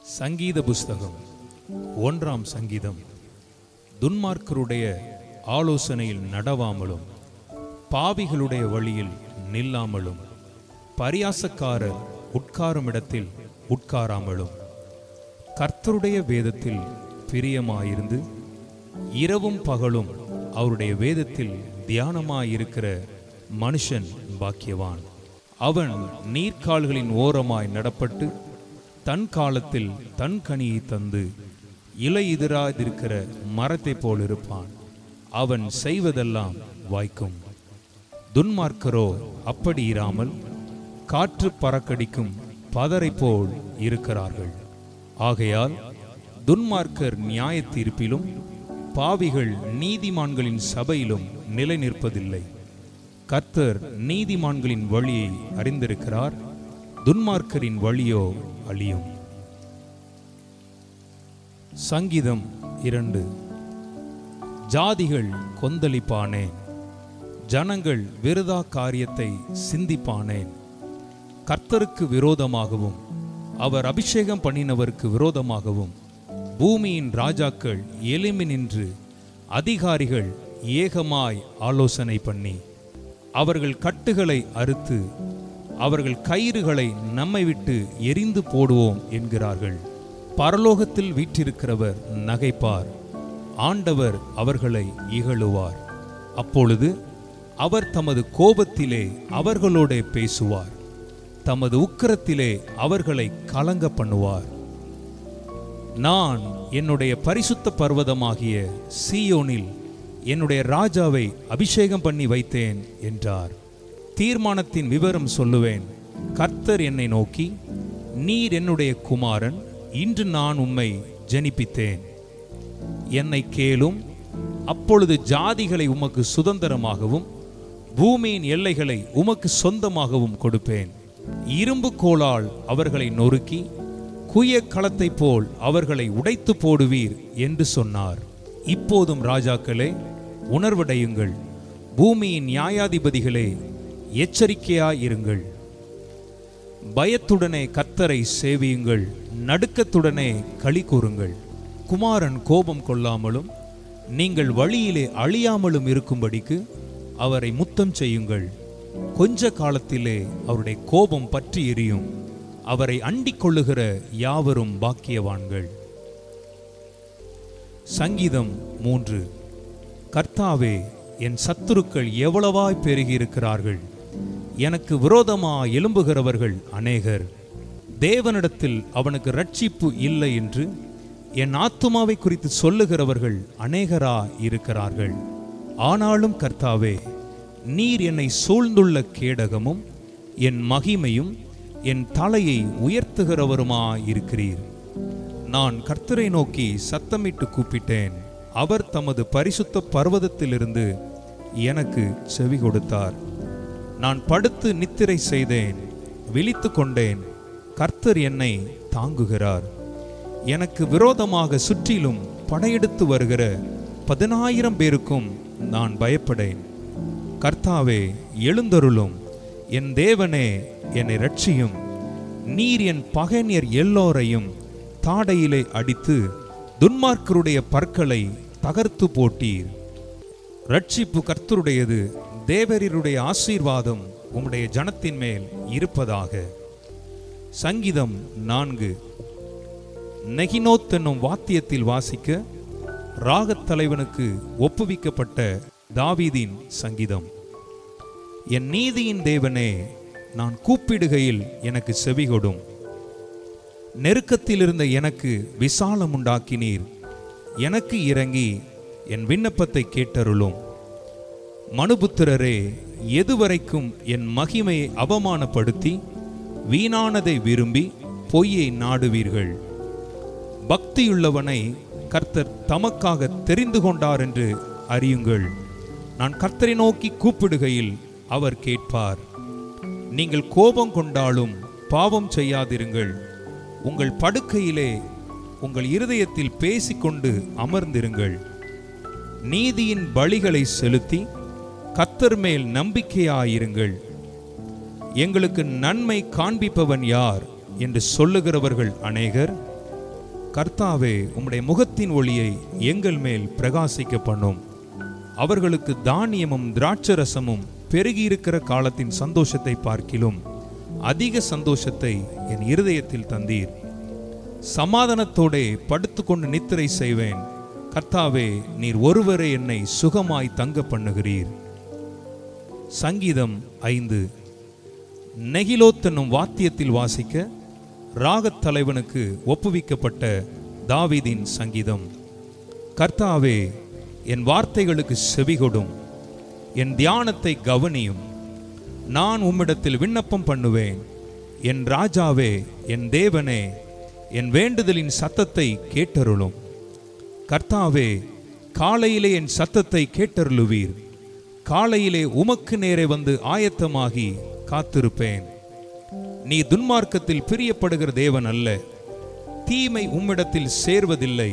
சங்கீத புஸ்தகம் 1ஆம் சங்கீதம். துன்மார்க்கருடைய ஆலோசனையில் நடவாமலும் பாவிகளுடைய வழியில் நில்லாமலும் பரியாசக்காரர் உட்காரும் இடத்தில் உட்காராமலும் கர்த்தருடைய வேதத்தில் பிரியமாயிருந்து இரவும் பகலும் அவருடைய வேதத்தில் தியானமாயிருக்கிற மனுஷன் பாக்கியவான். அவன் நீர்க்கால்களின் ஓரமாய் நடப்பட்டு தன் காலத்தில் தன் கனியை தந்து இலை எதிராதிருக்கிற மரத்தை போல் இருப்பான். அவன் செய்வதெல்லாம் வாய்க்கும். துன்மார்க்கரோ அப்படி இராமல் காற்று பறக்கடிக்கும் பதரை போல் இருக்கிறார்கள். ஆகையால் துன்மார்க்கர் நியாய தீர்ப்பிலும் பாவிகள் நீதிமான்களின் சபையிலும் நிலை நிற்பதில்லை. கர்த்தர் நீதிமான்களின் வழியை அறிந்திருக்கிறார், துன்மார்க்கரின் வழியோ அழியும். சங்கீதம் 2. ஜாதிகள் கொந்தளிப்பானேன், ஜனங்கள் விருதா காரியத்தை சிந்திப்பானேன். கர்த்தருக்கு விரோதமாகவும் அவர் அபிஷேகம் பண்ணினவருக்கு விரோதமாகவும் பூமியின் ராஜாக்கள் எழும்பி நின்று அதிகாரிகள் ஏகமாய் ஆலோசனை பண்ணி அவர்கள் கட்டுகளை அறுத்து அவர்கள் கயிறுகளை நம்மை விட்டு எரிந்து போடுவோம் என்கிறார்கள். பரலோகத்தில் வீற்றிருக்கிறவர் நகைப்பார், ஆண்டவர் அவர்களை இகழுவார். அப்பொழுது அவர் தமது கோபத்திலே அவர்களோட பேசுவார், தமது உக்கிரத்திலே அவர்களை கலங்க பண்ணுவார். நான் என்னுடைய பரிசுத்த பர்வதமாகிய சீயோனில் என்னுடைய ராஜாவை அபிஷேகம் பண்ணி வைத்தேன் என்றார். தீர்மானத்தின் விவரம் சொல்லுவேன். கர்த்தர் என்னை நோக்கி, நீர் என்னுடைய குமாரன், இன்று நான் உம்மை ஜனிப்பித்தேன். என்னை கேளும், அப்பொழுது ஜாதிகளை உமக்கு சுதந்திரமாகவும் பூமியின் எல்லைகளை உமக்கு சொந்தமாகவும் கொடுப்பேன். இரும்பு கோலால் அவர்களை நொறுக்கி குய களத்தை போல் அவர்களை உடைத்து போடுவீர் என்று சொன்னார். இப்போதும் ராஜாக்களே உணர்வடையுங்கள், பூமியின் நியாயாதிபதிகளே எச்சரிக்கையாயிருங்கள். பயத்துடனே கர்த்தரை சேவியுங்கள், நடுக்கத்துடனே களி கூறுங்கள். குமாரன் கோபம் கொள்ளாமலும் நீங்கள் வழியிலே அழியாமலும் இருக்கும்படிக்கு அவரை முத்தம் செய்யுங்கள். கொஞ்ச காலத்திலே அவருடைய கோபம் பற்றி எரியும். அவரை அண்டிக் கொள்ளுகிற யாவரும் பாக்கியவான்கள். சங்கீதம் 3. கர்த்தாவே, என் சத்துருக்கள் எவ்வளவாய் பெருகியிருக்கிறார்கள், எனக்கு விரோதமாய் எழும்புகிறவர்கள் அநேகர். தேவனிடத்தில் அவனுக்கு ரட்சிப்பு இல்லை என்று என் ஆத்துமாவை குறித்து சொல்லுகிறவர்கள் அநேகரா இருக்கிறார்கள். ஆனாலும் கர்த்தாவே, நீர் என்னை சூழ்ந்துள்ள கேடகமும் என் மகிமையும் என் தலையை உயர்த்துகிறவருமாயிருக்கிறீர். நான் கர்த்தரை நோக்கி சத்தமிட்டு கூப்பிட்டேன், அவர் தமது பரிசுத்த பர்வதத்திலிருந்து எனக்கு செவி கொடுத்தார். நான் படுத்து நித்திரை செய்தேன், விழித்து கொண்டேன், கர்த்தர் என்னை தாங்குகிறார். எனக்கு விரோதமாக சுற்றிலும் படையெடுத்து வருகிற 10,000 பேருக்கும் நான் பயப்படேன். கர்த்தாவே, எழுந்தருளும், என் தேவனே என்னை ரட்சியும். நீர் என் பகைஞர் எல்லோரையும் தாடையிலே அடித்து துன்மார்க்கருடைய பற்களை தகர்த்து போட்டீர். ரட்சிப்பு கர்த்தருடையது, தேவரீருடைய ஆசீர்வாதம் உம்முடைய ஜனத்தின் மேல் இருப்பதாக. சங்கீதம் 4. நெகினோத் என்னும் வாத்தியத்தில் வாசிக்க ராகத் தலைவனுக்கு ஒப்புவிக்கப்பட்ட தாவீதின் சங்கீதம். என் நீதியின் தேவனே, நான் கூப்பிடுகையில் எனக்கு செவிகொடும். நெருக்கத்தில் இருந்த எனக்கு விசாலம் உண்டாக்கினீர். எனக்கு இறங்கி என் விண்ணப்பத்தை கேட்டருளும். மனுபுத்திரரே, எதுவரைக்கும் என் மகிமையை அவமானப்படுத்தி வீணானதை விரும்பி பொய்யை நாடுவீர்கள்? பக்தியுள்ளவனை கர்த்தர் தமக்காக தெரிந்து கொண்டார் என்று அறியுங்கள். நான் கர்த்தரை நோக்கி கூப்பிடுகையில் அவர் கேட்பார். நீங்கள் கோபம் கொண்டாலும் பாவம் செய்யாதிருங்கள். உங்கள் படுக்கையிலே உங்கள் இருதயத்தில் பேசிக்கொண்டு அமர்ந்திருங்கள். நீதியின் பலிகளை செலுத்தி கர்த்தர் மேல் நம்பிக்கையாயிருங்கள். எங்களுக்கு நன்மை காண்பிப்பவன் யார் என்று சொல்லுகிறவர்கள் அநேகர். கர்த்தாவே, உம்முடைய முகத்தின் ஒளியை எங்கள் மேல் பிரகாசிக்க பண்ணும். அவர்களுக்கு தானியமும் திராட்சரசமும் பெருகியிருக்கிற காலத்தின் சந்தோஷத்தை பார்க்கிலும் அதிக சந்தோஷத்தை என் இருதயத்தில் தந்தீர். சமாதானத்தோடே படுத்துக்கொண்டு நித்திரை செய்வேன். கர்த்தாவே, நீர் ஒருவரே என்னை சுகமாய் தங்க பண்ணுகிறீர். சங்கீதம் 5. நெகிலோத் என்னும் வாத்தியத்தில் வாசிக்க ராகத் தலைவனுக்கு ஒப்புவிக்கப்பட்ட தாவீதின் சங்கீதம். கர்த்தாவே, என் வார்த்தைகளுக்கு செவிகொடும், என் தியானத்தை கவனியும். நான் உம்மிடத்தில் விண்ணப்பம் பண்ணுவேன். என் ராஜாவே, என் தேவனே, என் வேண்டுதலின் சத்தத்தை கேட்டருளும். கர்த்தாவே, காலையிலே என் சத்தத்தை கேட்டருளுவீர். காலையிலே உமக்கு நேரே வந்து ஆயத்தமாகி காத்திருப்பேன். நீ துன்மார்க்கத்தில் பிரியப்படுகிற தேவன் அல்ல. தீமை உம்மிடத்தில் சேர்வதில்லை.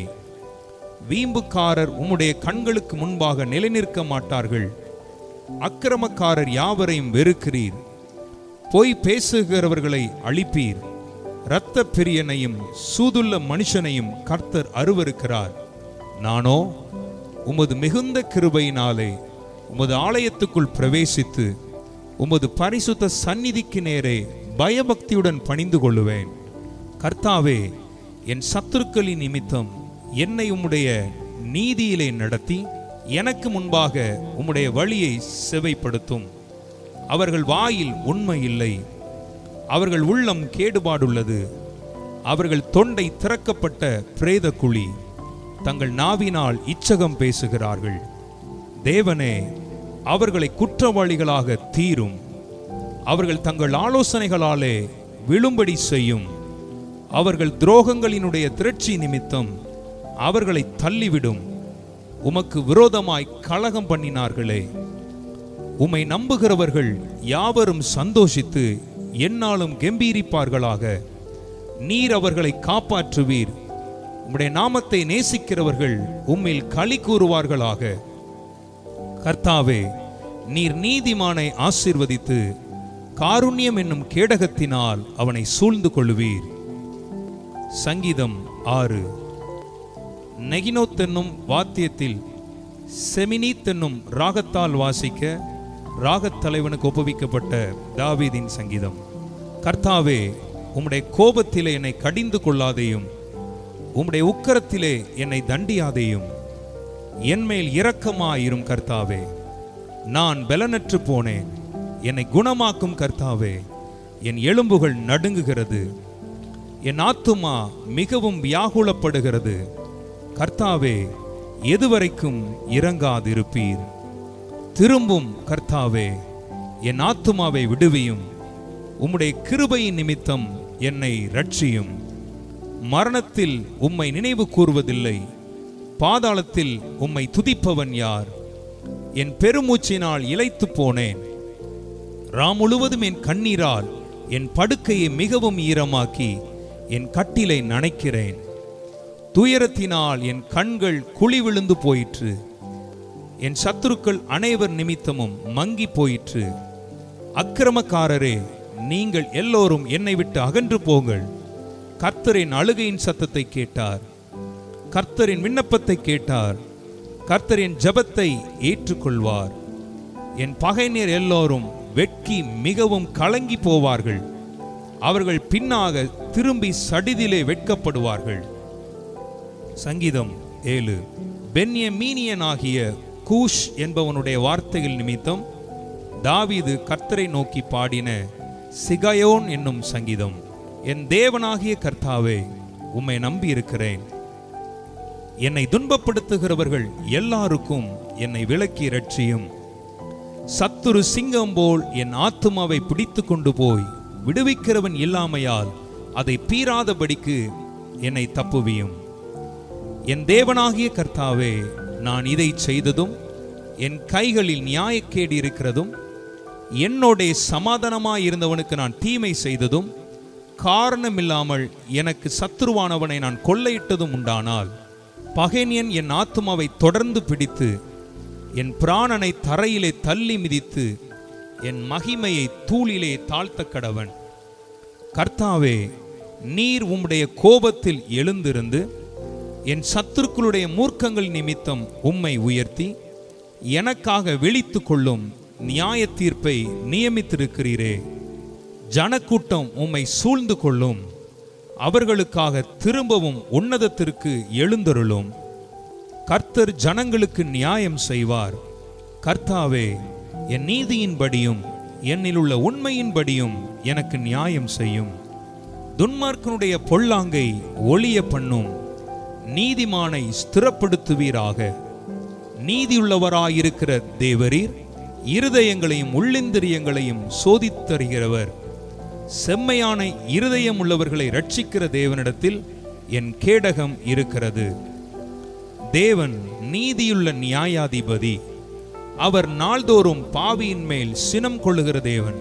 வீம்புக்காரர் உம்முடைய கண்களுக்கு முன்பாக நிலைநிற்க மாட்டார்கள். அக்கிரமக்காரர் யாவரையும் வெறுக்கிறீர். பொய் பேசுகிறவர்களை அழிப்பீர். இரத்த பிரியனையும் சூதுள்ள மனுஷனையும் கர்த்தர் அருவருக்கிறார். நானோ உமது மிகுந்த கிருபையினாலே உமது ஆலயத்துக்குள் பிரவேசித்து உமது பரிசுத்த சந்நிதிக்கு நேரே பயபக்தியுடன் பணிந்து கொள்ளுவேன். கர்த்தாவே, என் சத்துருக்களின் நிமித்தம் என்னை உம்முடைய நீதியிலே நடத்தி எனக்கு முன்பாக உம்முடைய வழியை செவைப்படுத்தும். அவர்கள் வாயில் உண்மை இல்லை. அவர்கள் உள்ளம் கேடுபாடுள்ளது. அவர்கள் தொண்டை திறக்கப்பட்ட பிரேத குழி. தங்கள் நாவினால் இச்சகம் பேசுகிறார்கள். தேவனே, அவர்களை குற்றவாளிகளாக தீரும். அவர்கள் தங்கள் ஆலோசனைகளாலே விழும்படி செய்யும். அவர்கள் துரோகங்களினுடைய திரட்சி நிமித்தம் அவர்களை தள்ளிவிடும். உமக்கு விரோதமாய் கலகம் பண்ணினார்களே. உம்மை நம்புகிறவர்கள் யாவரும் சந்தோஷித்து எந்நாளும் கெம்பீரிப்பார்களாக. நீர் அவர்களை காப்பாற்றுவீர். உம்முடைய நாமத்தை நேசிக்கிறவர்கள் உம்மில் களி கூறுவார்களாக. கர்த்தாவே, நீர் நீதிமானை ஆசீர்வதித்து காருண்யம் என்னும் கேடகத்தினால் அவனை சூழ்ந்து கொள்ளுவீர். சங்கீதம் 6. நெகினோத் என்னும் வாத்தியத்தில் செமினீத் என்னும் ராகத்தால் வாசிக்க ராகத் தலைவனுக்கு ஒப்புவிக்கப்பட்ட தாவீதின் சங்கீதம். கர்த்தாவே, உம்முடைய கோபத்திலே என்னை கடிந்து கொள்ளாதேயும், உம்முடைய உக்கரத்திலே என்னை தண்டியாதேயும். என்மேல் இரக்கமாயிரும் கர்த்தாவே. நான் பலனற்று போனேன். என்னை குணமாக்கும் கர்த்தாவே. என் எலும்புகள் நடுங்குகிறது. என் ஆத்துமா மிகவும் வியாகுலப்படுகிறது. கர்த்தாவே, எதுவரைக்கும் இரங்காதிருப்பீர்? திரும்பும் கர்த்தாவே, என் ஆத்துமாவை விடுவியும். உம்முடைய கிருபையின் நிமித்தம் என்னை ரட்சியும். மரணத்தில் உம்மை நினைவு கூறுவதில்லை. பாதாளத்தில் உம்மை துதிப்பவன் யார்? என் பெருமூச்சினால் இளைத்து போனேன். ராம் முழுவதும் என் கண்ணீரால் என் படுக்கையை மிகவும் ஈரமாக்கி என் கட்டிலை நனைக்கிறேன். துயரத்தினால் என் கண்கள் குழி விழுந்து போயிற்று. என் சத்துருக்கள் அனைவர் நிமித்தமும் மங்கி போயிற்று. அக்கிரமக்காரரே, நீங்கள் எல்லோரும் என்னை விட்டு அகன்று போங்கள். கர்த்தரின் அழுகையின் சத்தத்தை கேட்டார். கர்த்தரின் விண்ணப்பத்தை கேட்டார். கர்த்தரின் ஜெபத்தை ஏற்றுக்கொள்வார். என் பகைஞர் எல்லோரும் வெட்கி மிகவும் கலங்கி போவார்கள். அவர்கள் பின்னாக திரும்பி சடிதிலே வெட்கப்படுவார்கள். சங்கீதம் 7. பென்யமீனியனாகிய கூஷ் என்பவனுடைய வார்த்தைகள் நிமித்தம் தாவீது கர்த்தரை நோக்கி பாடின சிகயோன் என்னும் சங்கீதம். என் தேவனாகிய கர்த்தாவே, உம்மை நம்பி இருக்கிறேன். என்னை துன்பப்படுத்துகிறவர்கள் எல்லாருக்கும் என்னை விலக்கி இரட்சியும். சத்துரு சிங்கம் போல் என் ஆத்துமாவை பிடித்து கொண்டு போய் விடுவிக்கிறவன் இல்லாமையால் அதை பீறாதபடிக்கு என்னை தப்புவியும். என் தேவனாகிய கர்த்தாவே, நான் இதை செய்ததும் என் கைகளில் நியாயக்கேடு இருக்கிறதும் என்னோட சமாதானமாய் இருந்தவனுக்கு நான் தீமை செய்ததும் காரணமில்லாமல் எனக்கு சத்துருவானவனை நான் கொள்ளையிட்டதும் உண்டானால், பகைஞன் என் ஆத்துமாவை தொடர்ந்து பிடித்து என் பிராணனை தரையிலே தள்ளி மிதித்து என் மகிமையை தூளிலே தாழ்த்த கடவன். கர்த்தாவே, நீர் உம்முடைய கோபத்தில் எழுந்திருந்து என் சத்துருக்களுடைய மூர்க்கங்கள் நிமித்தம் உம்மை உயர்த்தி எனக்காக விழித்து கொள்ளும் நியாய தீர்ப்பை நியமித்திருக்கிறீரே. ஜனக்கூட்டம் உம்மை சூழ்ந்து கொள்ளும், அவர்களுக்காக திரும்பவும் உன்னதத்திற்கு எழுந்தருளும். கர்த்தர் ஜனங்களுக்கு நியாயம் செய்வார். கர்த்தாவே, என் நீதியின்படியும் என்னில் உள்ள உண்மையின்படியும் எனக்கு நியாயம் செய்யும். துன்மார்க்கனுடைய பொல்லாங்கை ஒளிய பண்ணும், நீதிமானை ஸ்திரப்படுத்துவீராக. நீதியுள்ளவராயிருக்கிற தேவரீர் இருதயங்களையும் உள்ளிந்திரியங்களையும் சோதித்தருகிறவர். செம்மையான இருதயம் உள்ளவர்களை ரட்சிக்கிற தேவனிடத்தில் என் கேடகம் இருக்கிறது. தேவன் நீதியுள்ள நியாயாதிபதி. அவர் நாள்தோறும் பாவியின் மேல் சினம் கொள்ளுகிற தேவன்.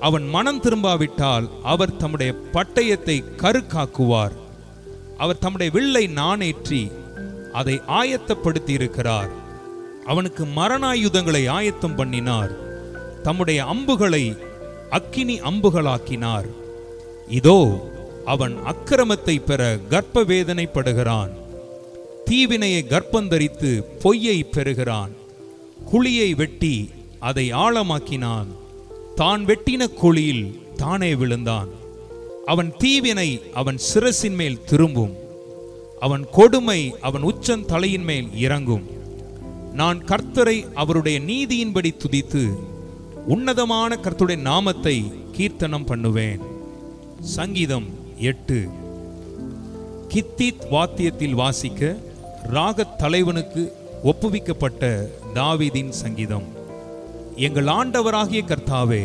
அவன் மனம் திரும்பாவிட்டால் அவர் தம்முடைய பட்டயத்தை கருக்காக்குவார். அவர் தம்முடைய வில்லை நாணேற்றி அதை ஆயத்தப்படுத்தி இருக்கிறார். அவனுக்கு மரணாயுதங்களை ஆயத்தம் பண்ணினார். தம்முடைய அம்புகளை அக்கினி அம்புகளாக்கினார். இதோ அவன் அக்கிரமத்தை பெற கர்ப்ப வேதனைப்படுகிறான். தீவினையை கர்ப்பந்தரித்து பொய்யை பெறுகிறான். குழியை வெட்டி அதை ஆழமாக்கினான். தான் வெட்டின குழியில் தானே விழுந்தான். அவன் தீவினை அவன் சிரசின் மேல் திரும்பும், அவன் கொடுமை அவன் உச்சன் தலையின் மேல் இறங்கும். நான் கர்த்தரை அவருடைய நீதியின்படி துதித்து உன்னதமான கர்த்தருடைய நாமத்தை கீர்த்தனம் பண்ணுவேன். சங்கீதம் 8. கித்தீத் வாத்தியத்தில் வாசிக்க ராகத் தலைவனுக்கு ஒப்புவிக்கப்பட்ட தாவீதின் சங்கீதம். எங்கள் ஆண்டவராகிய கர்த்தாவே,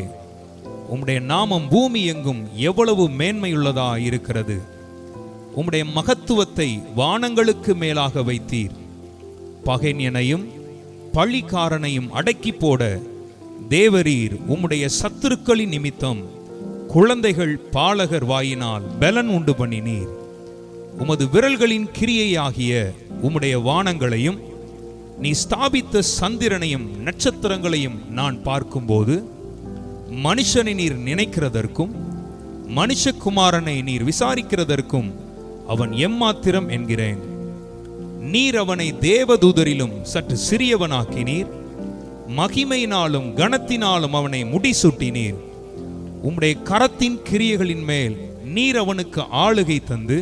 உம்முடைய நாமம் பூமி எங்கும் எவ்வளவு மேன்மையுள்ளதா இருக்கிறது. உம்முடைய மகத்துவத்தை வானங்களுக்கு மேலாக வைத்தீர். பகைஞனையும் பழிக்காரனையும் அடக்கி போட தேவரீர் உம்முடைய சத்துருக்களின் நிமித்தம் குழந்தைகள் பாலகர் வாயினால் பலன் உண்டு பண்ணினீர். உமது விரல்களின் கிரியையாகிய உம்முடைய வானங்களையும் நீ ஸ்தாபித்த சந்திரனையும் நட்சத்திரங்களையும் நான் பார்க்கும்போது மனுஷனை நீர் நினைக்கிறதற்கும் மனுஷகுமாரனை நீர் விசாரிக்கிறதற்கும் அவன் எம்மாத்திரம் என்கிறேன். நீர் அவனை தேவதூதரிலும் சற்று சிறியவனாக்கினீர். மகிமையினாலும் கனத்தினாலும் அவனை முடிசூட்டினீர். உம்முடைய கரத்தின் கிரியைகளின் மேல் நீர் அவனுக்கு ஆளுகை தந்து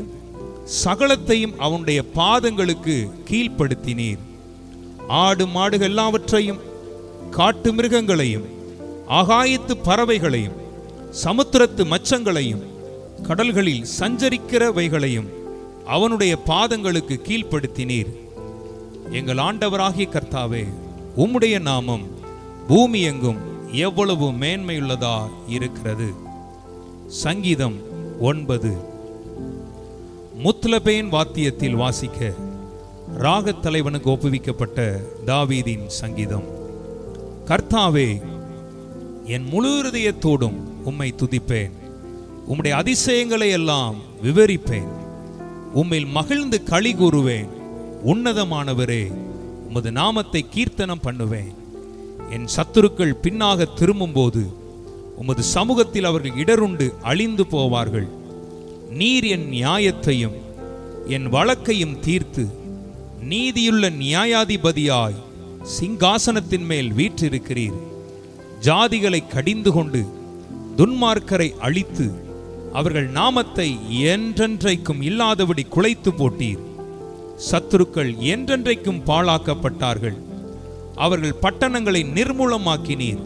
சகலத்தையும் அவனுடைய பாதங்களுக்கு கீழ்ப்படுத்தினீர். ஆடு மாடுகள் எல்லாவற்றையும், காட்டு மிருகங்களையும், ஆகாயத்து பறவைகளையும், சமுத்திரத்து மச்சங்களையும், கடல்களில் சஞ்சரிக்கிறவைகளையும் அவனுடைய பாதங்களுக்கு கீழ்ப்படுத்தினீர். எங்கள் ஆண்டவராகிய கர்த்தாவே, உம்முடைய நாமம் பூமி எங்கும் எவ்வளவு மேன்மையுள்ளதா இருக்கிறது. சங்கீதம் 9. முத்லபேன் வாத்தியத்தில் வாசிக்க ராகத் தலைவனுக்கு ஒப்புவிக்கப்பட்ட தாவீதின் சங்கீதம். கர்த்தாவே, என் முழு இருதயத்தோடும் உம்மை துதிப்பேன். உம்முடைய அதிசயங்களை எல்லாம் விவரிப்பேன். உம்மில் மகிழ்ந்து களி கூறுவேன். உன்னதமானவரே, உமது நாமத்தை கீர்த்தனம் பண்ணுவேன். என் சத்துருக்கள் பின்னாக திரும்பும்போது உமது சமூகத்தில் அவர்கள் இடருண்டு அழிந்து போவார்கள். நீர் என் நியாயத்தையும் என் வழக்கையும் தீர்த்து நீதியுள்ள நியாயாதிபதியாய் சிங்காசனத்தின் மேல் வீற்றிருக்கிறீர். ஜாதிகளை கடிந்து கொண்டு துன்மார்க்கரை அழித்து அவர்கள் நாமத்தை என்றென்றைக்கும் இல்லாதபடி குலைத்து போட்டீர். சத்துருக்கள் என்றென்றைக்கும் பாழாக்கப்பட்டார்கள். அவர்கள் பட்டணங்களை நிர்மூலமாக்கினீர்.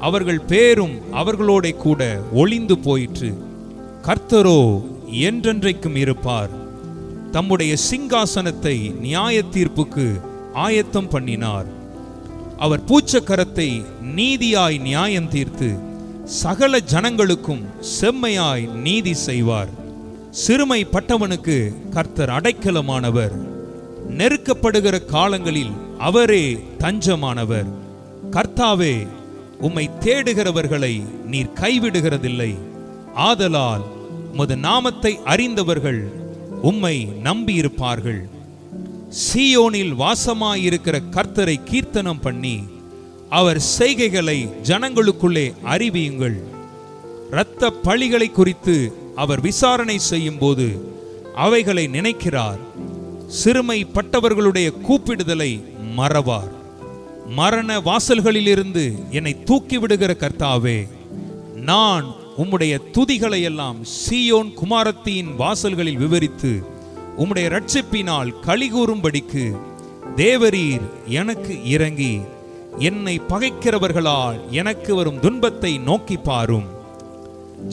அவர்கள் பேரும் அவர்களோட கூட ஒளிந்து போயிற்று. கர்த்தரோ என்றென்றைக்கும் இருப்பார். தம்முடைய சிங்காசனத்தை நியாய தீர்ப்புக்கு ஆயத்தம் பண்ணினார். அவர் பூச்சக்கரத்தை நீதியாய் நியாயம் தீர்த்து சகல ஜனங்களுக்கும் செம்மையாய் நீதி செய்வார். சிறுமைப்பட்டவனுக்கு கர்த்தர் அடைக்கலமானவர். நெருக்கப்படுகிற காலங்களில் அவரே தஞ்சமானவர். கர்த்தாவே, உம்மை தேடுகிறவர்களை நீர் கைவிடுகிறதில்லை. ஆதலால் உமது நாமத்தை அறிந்தவர்கள் உம்மை நம்பியிருப்பார்கள். சீயோனில் வாசமாயிருக்கிற கர்த்தரை கீர்த்தனம் பண்ணி அவர் செய்கைகளை ஜனங்களுக்குள்ளே அறிவியுங்கள். இரத்த பழிகளை குறித்து அவர் விசாரணை செய்யும் போது அவைகளை நினைக்கிறார். சிறுமைப்பட்டவர்களுடைய கூப்பிடுதலை மறவார். மரண வாசல்களிலிருந்து என்னை தூக்கிவிடுகிற கர்த்தாவே, நான் உம்முடைய துதிகளை எல்லாம் சீயோன் குமாரத்தியின் வாசல்களில் விவரித்து உம்முடைய இரட்சிப்பினால் களிகூறும்படிக்கு தேவரீர் எனக்கு இறங்கி என்னை பகைக்கிறவர்களால் எனக்கு வரும் துன்பத்தை நோக்கி பாரும்.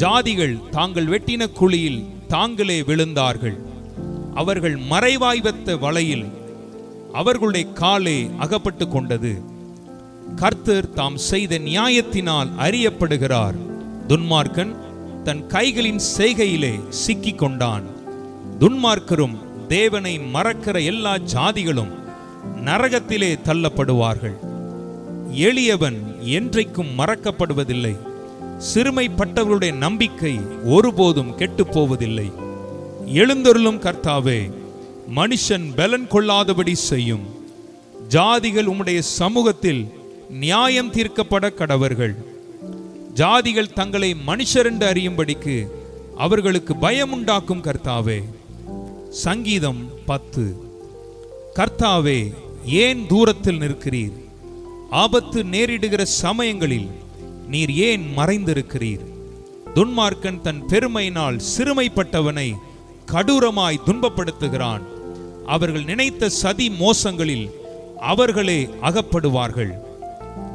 ஜாதிகள் தாங்கள் வெட்டின குழியில் தாங்களே விழுந்தார்கள். அவர்கள் மறைவாய் வைத்த வலையில் அவர்களுடைய காலே அகப்பட்டு கொண்டது. கர்த்தர் தாம் செய்த நியாயத்தினால் அறியப்படுகிறார். துன்மார்க்கன் தன் கைகளின் செய்கையிலே சிக்கிக் கொண்டான். துன்மார்க்கரும் தேவனை மறக்கிற எல்லா ஜாதிகளும் நரகத்திலே தள்ளப்படுவார்கள். எளியவன் என்றைக்கும் மறக்கப்படுவதில்லை. சிறுமைப்பட்டவர்களுடைய நம்பிக்கை ஒருபோதும் கெட்டுப் போவதில்லை. எழுந்தருளும் கர்த்தாவே, மனுஷன் பலன் கொள்ளாதபடி செய்யும். ஜாதிகள் உம்முடைய சமூகத்தில் நியாயம் தீர்க்கப்பட கடவர்கள். ஜாதிகள் தங்களை மனுஷர் என்று அறியும்படிக்கு அவர்களுக்கு பயமுண்டாக்கும் கர்த்தாவே. சங்கீதம் 10. கர்த்தாவே, ஏன் தூரத்தில் நிற்கிறீர்? ஆபத்து நேரிடுகிற சமயங்களில் நீர் ஏன் மறைந்திருக்கிறீர்? துன்மார்க்கன் தன் பெருமையினால் சிறுமைப்பட்டவனை கடூரமாய் துன்பப்படுத்துகிறான். அவர்கள் நினைத்த சதி மோசங்களில் அவர்களே அகப்படுவார்கள்.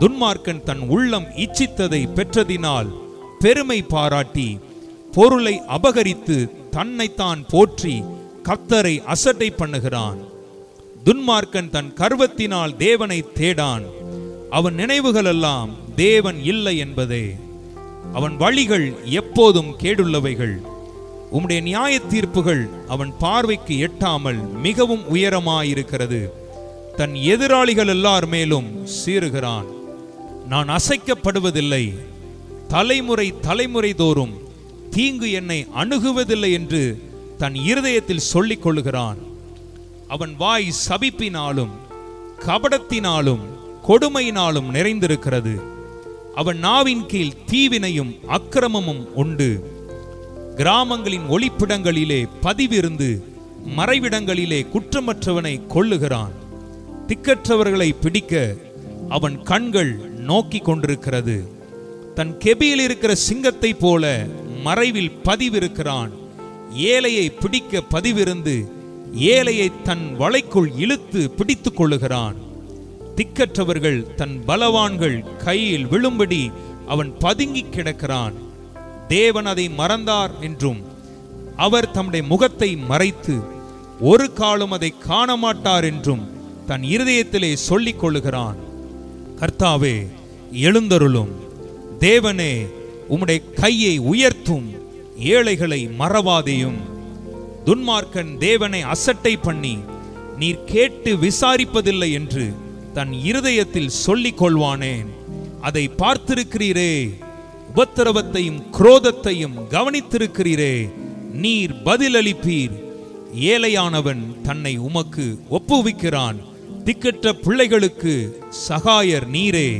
துன்மார்க்கன் தன் உள்ளம் இச்சித்ததை பெற்றதினால் பெருமை பாராட்டி பொருளை அபகரித்து தன்னைத்தான் போற்றி கர்த்தரை அசட்டை பண்ணுகிறான். துன்மார்க்கன் தன் கர்வத்தினால் தேவனை தேடான். அவன் நினைவுகளெல்லாம் தேவன் இல்லை என்பதே. அவன் வழிகள் எப்போதும் கேடுள்ளவைகள். உம்முடைய நியாய தீர்ப்புகள் அவன் பார்வைக்கு எட்டாமல் மிகவும் உயரமாயிருக்கிறது. தன் எதிராளிகள் எல்லார் மேலும் சீறுகிறான். நான் அசைக்கப்படுவதில்லை, தலைமுறை தலைமுறை தோறும் தீங்கு என்னை அணுகுவதில்லை என்று தன் இருதயத்தில் சொல்லிக் கொள்ளுகிறான். அவன் வாய் சபிப்பினாலும் கபடத்தினாலும் கொடுமையினாலும் நிறைந்திருக்கிறது. அவன் நாவின் கீழ் தீவினையும் அக்கிரமமும் உண்டு. கிராமங்களின் ஒளிப்பிடங்களிலே பதிவிருந்து மறைவிடங்களிலே குற்றமற்றவனை கொல்லுகிறான். திக்கற்றவர்களை பிடிக்க அவன் கண்கள் நோக்கி கொண்டிருக்கிறது. தன் கெபியில் இருக்கிற சிங்கத்தை போல மறைவில் பதிவிருக்கிறான். ஏழையை பிடிக்க பதிவிருந்து ஏழையை தன் வலைக்குள் இழுத்து பிடித்துக் கொள்ளுகிறான். திக்கற்றவர்கள் தன் பலவான்கள் கையில் விழும்படி அவன் பதுங்கி கிடக்கிறான். தேவன் அதை மறந்தார் என்றும் அவர் தம்முடைய முகத்தை மறைத்து ஒரு காலம் அதை காண மாட்டார் என்றும் தன் இருதயத்திலே சொல்லிக் கொள்ளுகிறான். கர்த்தாவே, எழுந்தருளும். தேவனே, உம்முடைய கையை உயர்த்தும். ஏழைகளை மறவாதேயும். துன்மார்க்கன் தேவனை அசட்டை பண்ணி நீர் கேட்டு விசாரிப்பதில்லை என்று தன் இருதயத்தில் சொல்லிக் கொள்வானேன். அதை பார்த்திருக்கிறீரே, உபத்திரவத்தையும் குரோதத்தையும் கவனித்திருக்கிறீரே. நீர் பதிலளிப்பீர். ஏழையானவன் தன்னை உமக்கு ஒப்புவிக்கிறான். திக்கற்ற பிள்ளைகளுக்கு சகாயர் நீரே.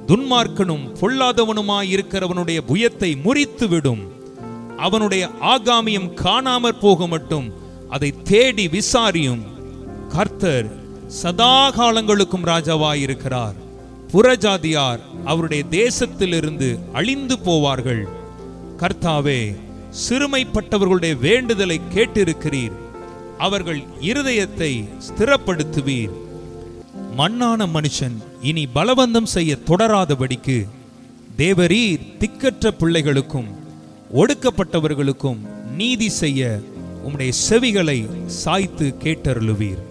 துன்மார்க்கனும் பொல்லாதவனுமாயிருக்கிறவனுடைய புயத்தை முறித்து விடும். அவனுடைய ஆகாமியம் காணாமற் போக மட்டும் அதை தேடி விசாரியும். கர்த்தர் சதா காலங்களுக்கும் ராஜாவாயிருக்கிறார். புறஜாதியார் அவருடைய தேசத்திலிருந்து அழிந்து போவார்கள். கர்த்தாவே, சிறுமைப்பட்டவர்களுடைய வேண்டுதலை கேட்டிருக்கிறீர். அவர்கள் இருதயத்தை ஸ்திரப்படுத்துவீர். மண்ணான மனுஷன் இனி பலவந்தம் செய்ய தொடராதபடிக்கு தேவரீர் திக்கற்ற பிள்ளைகளுக்கும் ஒடுக்கப்பட்டவர்களுக்கும் நீதி செய்ய உம்முடைய செவிகளை சாய்த்து கேட்டருளுவீர்.